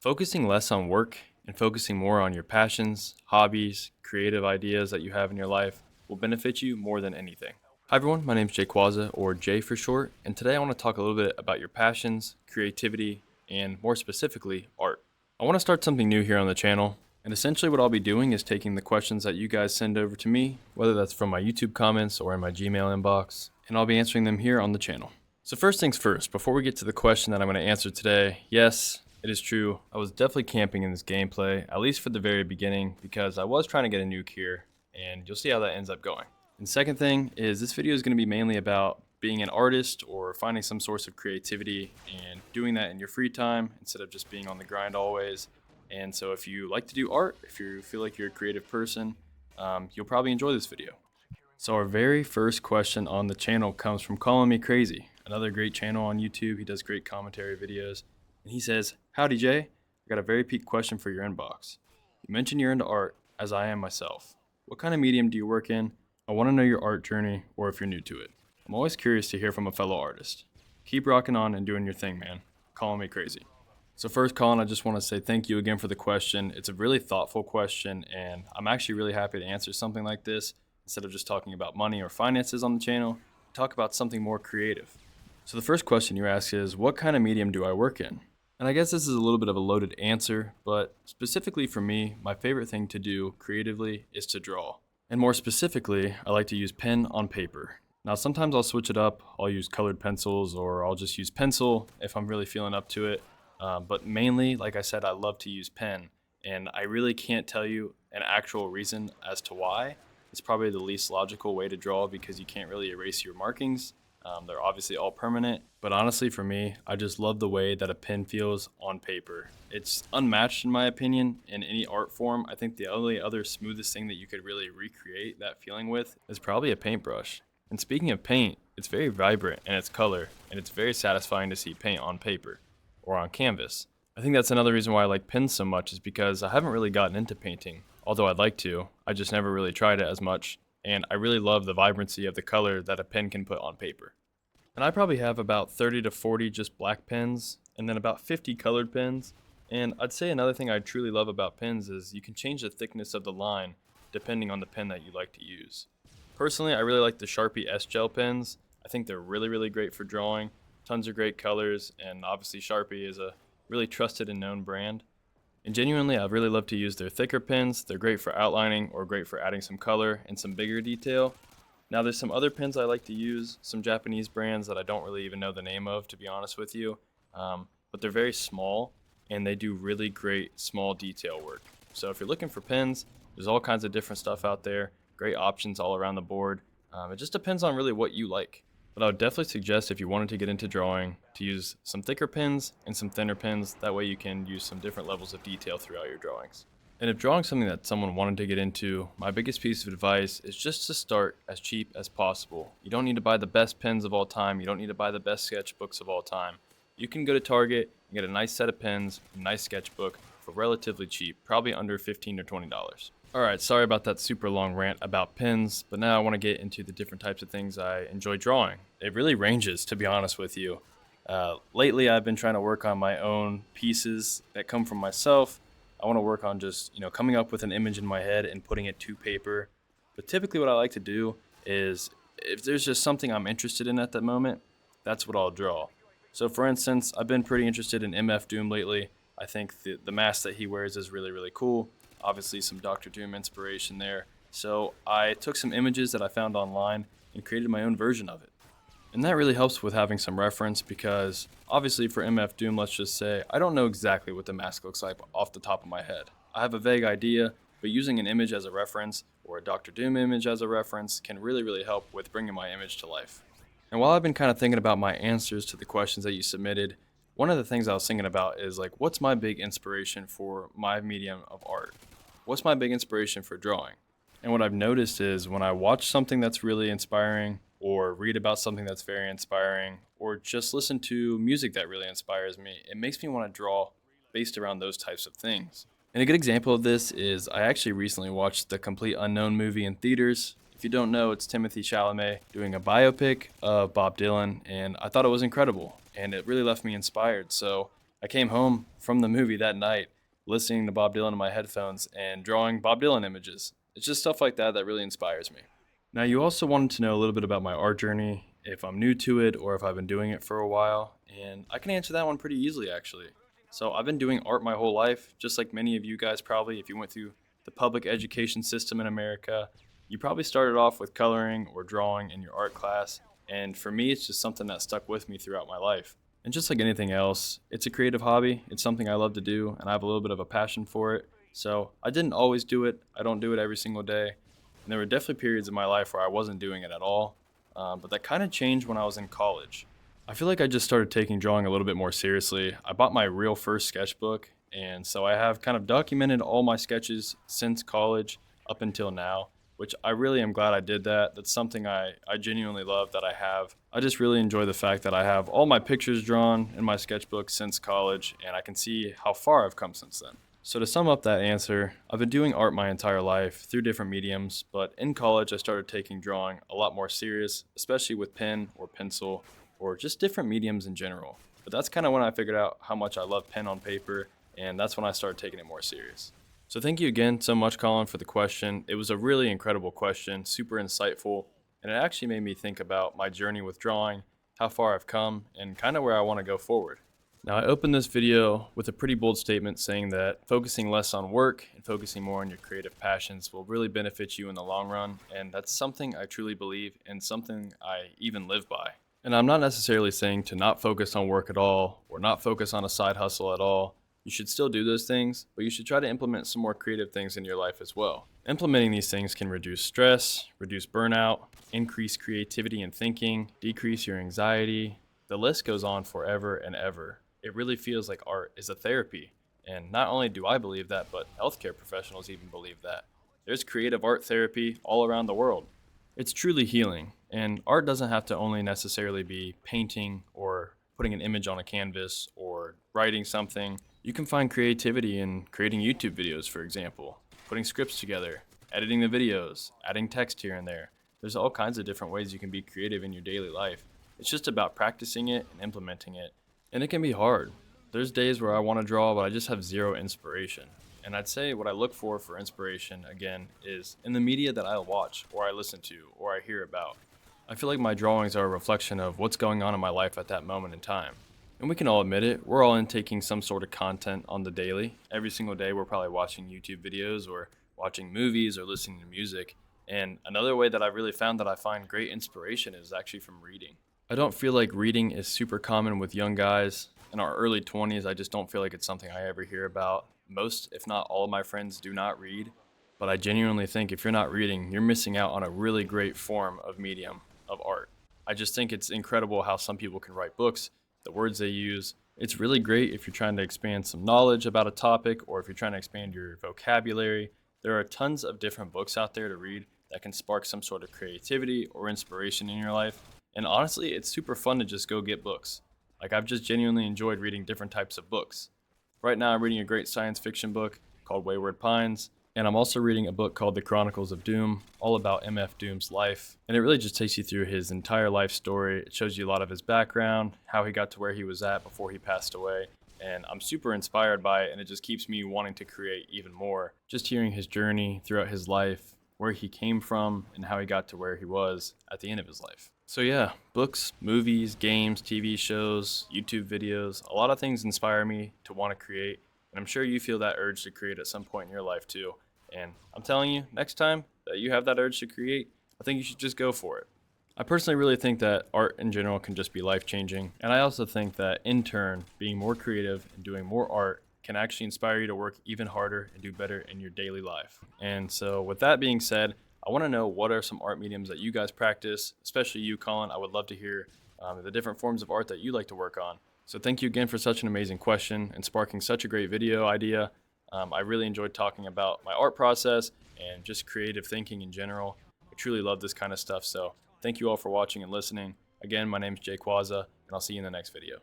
Focusing less on work and focusing more on your passions, hobbies, creative ideas that you have in your life will benefit you more than anything. Hi everyone, my name is Jay Quaza, or Jay for short, and today I want to talk a little bit about your passions, creativity, and more specifically, art. I want to start something new here on the channel, and essentially what I'll be doing is taking the questions that you guys send over to me, whether that's from my YouTube comments or in my Gmail inbox, and I'll be answering them here on the channel. So first things first, before we get to the question that I'm going to answer today, yes, it is true. I was definitely camping in this gameplay, at least for the very beginning, because I was trying to get a nuke here, and you'll see how that ends up going. And second thing is this video is going to be mainly about being an artist or finding some source of creativity and doing that in your free time instead of just being on the grind always. And so if you like to do art, if you feel like you're a creative person, you'll probably enjoy this video. So our very first question on the channel comes from Calling Me Crazy, another great channel on YouTube. He does great commentary videos. And he says, "Howdy Jay, I got a very peak question for your inbox. You mentioned you're into art, as I am myself. What kind of medium do you work in? I want to know your art journey, or if you're new to it. I'm always curious to hear from a fellow artist. Keep rocking on and doing your thing, man. Calling Me Crazy." So first, Colin, I just want to say thank you again for the question. It's a really thoughtful question, and I'm actually really happy to answer something like this. Instead of just talking about money or finances on the channel, talk about something more creative. So the first question you ask is, what kind of medium do I work in? And I guess this is a little bit of a loaded answer, but specifically for me, my favorite thing to do creatively is to draw. And more specifically, I like to use pen on paper. Now sometimes I'll switch it up, I'll use colored pencils or I'll just use pencil if I'm really feeling up to it. But mainly, like I said, I love to use pen. And I really can't tell you an actual reason as to why. It's probably the least logical way to draw because you can't really erase your markings. They're obviously all permanent, but honestly for me, I just love the way that a pen feels on paper. It's unmatched in my opinion in any art form. I think the only other smoothest thing that you could really recreate that feeling with is probably a paintbrush. And speaking of paint, it's very vibrant in its color, and it's very satisfying to see paint on paper or on canvas. I think that's another reason why I like pens so much is because I haven't really gotten into painting. Although I'd like to, I just never really tried it as much, and I really love the vibrancy of the color that a pen can put on paper. And I probably have about 30 to 40 just black pens, and then about 50 colored pens. And I'd say another thing I truly love about pens is you can change the thickness of the line depending on the pen that you like to use. Personally, I really like the Sharpie S-Gel pens. I think they're really great for drawing. Tons of great colors, and obviously Sharpie is a really trusted and known brand. And genuinely, I really love to use their thicker pens. They're great for outlining or great for adding some color and some bigger detail. Now there's some other pens I like to use, some Japanese brands that I don't really even know the name of, to be honest with you. But they're very small and they do really great small detail work. So if you're looking for pens, there's all kinds of different stuff out there, great options all around the board. It just depends on really what you like. But I would definitely suggest if you wanted to get into drawing to use some thicker pens and some thinner pens. That way you can use some different levels of detail throughout your drawings. And if drawing something that someone wanted to get into, my biggest piece of advice is just to start as cheap as possible. You don't need to buy the best pens of all time. You don't need to buy the best sketchbooks of all time. You can go to Target and get a nice set of pens, a nice sketchbook for relatively cheap, probably under $15 or $20. Alright, sorry about that super long rant about pens, but now I want to get into the different types of things I enjoy drawing. It really ranges, to be honest with you. Lately, I've been trying to work on my own pieces that come from myself. I want to work on just, coming up with an image in my head and putting it to paper. But typically what I like to do is if there's just something I'm interested in at that moment, that's what I'll draw. So for instance, I've been pretty interested in MF Doom lately. I think the mask that he wears is really cool. Obviously some Doctor Doom inspiration there. So I took some images that I found online and created my own version of it. And that really helps with having some reference because obviously for MF Doom, let's just say, I don't know exactly what the mask looks like off the top of my head. I have a vague idea, but using an image as a reference or a Doctor Doom image as a reference can really help with bringing my image to life. And while I've been kind of thinking about my answers to the questions that you submitted, one of the things I was thinking about is like, what's my big inspiration for my medium of art? What's my big inspiration for drawing? And what I've noticed is when I watch something that's really inspiring or read about something that's very inspiring or just listen to music that really inspires me, it makes me want to draw based around those types of things. And a good example of this is I actually recently watched The Complete Unknown movie in theaters. If you don't know, it's Timothée Chalamet doing a biopic of Bob Dylan, and I thought it was incredible, and it really left me inspired. So I came home from the movie that night listening to Bob Dylan in my headphones and drawing Bob Dylan images. It's just stuff like that that really inspires me. Now, you also wanted to know a little bit about my art journey, if I'm new to it or if I've been doing it for a while, and I can answer that one pretty easily actually. So, I've been doing art my whole life, just like many of you guys probably. If you went through the public education system in America, you probably started off with coloring or drawing in your art class, and for me, it's just something that stuck with me throughout my life. And just like anything else, it's a creative hobby. It's something I love to do, and I have a little bit of a passion for it. So I didn't always do it. I don't do it every single day. And there were definitely periods in my life where I wasn't doing it at all. But that kind of changed when I was in college. I feel like I just started taking drawing a little bit more seriously. I bought my real first sketchbook, and so I have kind of documented all my sketches since college up until now, which I really am glad I did that. That's something I genuinely love that I have. I just really enjoy the fact that I have all my pictures drawn in my sketchbook since college, and I can see how far I've come since then. So to sum up that answer, I've been doing art my entire life through different mediums, but in college I started taking drawing a lot more serious, especially with pen or pencil or just different mediums in general. But that's kind of when I figured out how much I love pen on paper, and that's when I started taking it more serious. So thank you again so much, Colin, for the question. It was a really incredible question, super insightful, and it actually made me think about my journey with drawing, how far I've come, and kind of where I want to go forward. Now, I opened this video with a pretty bold statement saying that focusing less on work and focusing more on your creative passions will really benefit you in the long run, and that's something I truly believe and something I even live by. And I'm not necessarily saying to not focus on work at all or not focus on a side hustle at all. You should still do those things, but you should try to implement some more creative things in your life as well. Implementing these things can reduce stress, reduce burnout, increase creativity and thinking, decrease your anxiety. The list goes on forever and ever. It really feels like art is a therapy. And not only do I believe that, but healthcare professionals even believe that. There's creative art therapy all around the world. It's truly healing, and art doesn't have to only necessarily be painting or putting an image on a canvas or writing something. You can find creativity in creating YouTube videos, for example, putting scripts together, editing the videos, adding text here and there. There's all kinds of different ways you can be creative in your daily life. It's just about practicing it and implementing it. And it can be hard. There's days where I want to draw, but I just have zero inspiration. And I'd say what I look for inspiration, again, is in the media that I watch or I listen to or I hear about. I feel like my drawings are a reflection of what's going on in my life at that moment in time. And we can all admit it, we're all intaking some sort of content on the daily. Every single day we're probably watching YouTube videos or watching movies or listening to music. And another way that I've really found that I find great inspiration is actually from reading. I don't feel like reading is super common with young guys. In our early 20s, I just don't feel like it's something I ever hear about. Most, if not all of my friends do not read. But I genuinely think if you're not reading, you're missing out on a really great form of medium of art. I just think it's incredible how some people can write books, the words they use. It's really great if you're trying to expand some knowledge about a topic or if you're trying to expand your vocabulary. There are tons of different books out there to read that can spark some sort of creativity or inspiration in your life. And honestly, it's super fun to just go get books. Like, I've just genuinely enjoyed reading different types of books. Right now, I'm reading a great science fiction book called Wayward Pines, and I'm also reading a book called The Chronicles of Doom, all about MF Doom's life. And it really just takes you through his entire life story. It shows you a lot of his background, how he got to where he was at before he passed away. And I'm super inspired by it, and it just keeps me wanting to create even more. Just hearing his journey throughout his life, where he came from, and how he got to where he was at the end of his life. So yeah, books, movies, games, TV shows, YouTube videos, a lot of things inspire me to want to create. And I'm sure you feel that urge to create at some point in your life too. And I'm telling you, next time that you have that urge to create, I think you should just go for it. I personally really think that art in general can just be life-changing. And I also think that in turn, being more creative and doing more art can actually inspire you to work even harder and do better in your daily life. And so with that being said, I want to know what are some art mediums that you guys practice, especially you, Colin. I would love to hear the different forms of art that you like to work on. So thank you again for such an amazing question and sparking such a great video idea. I really enjoyed talking about my art process and just creative thinking in general. I truly love this kind of stuff. So thank you all for watching and listening. Again, my name is Jay Quaza, and I'll see you in the next video.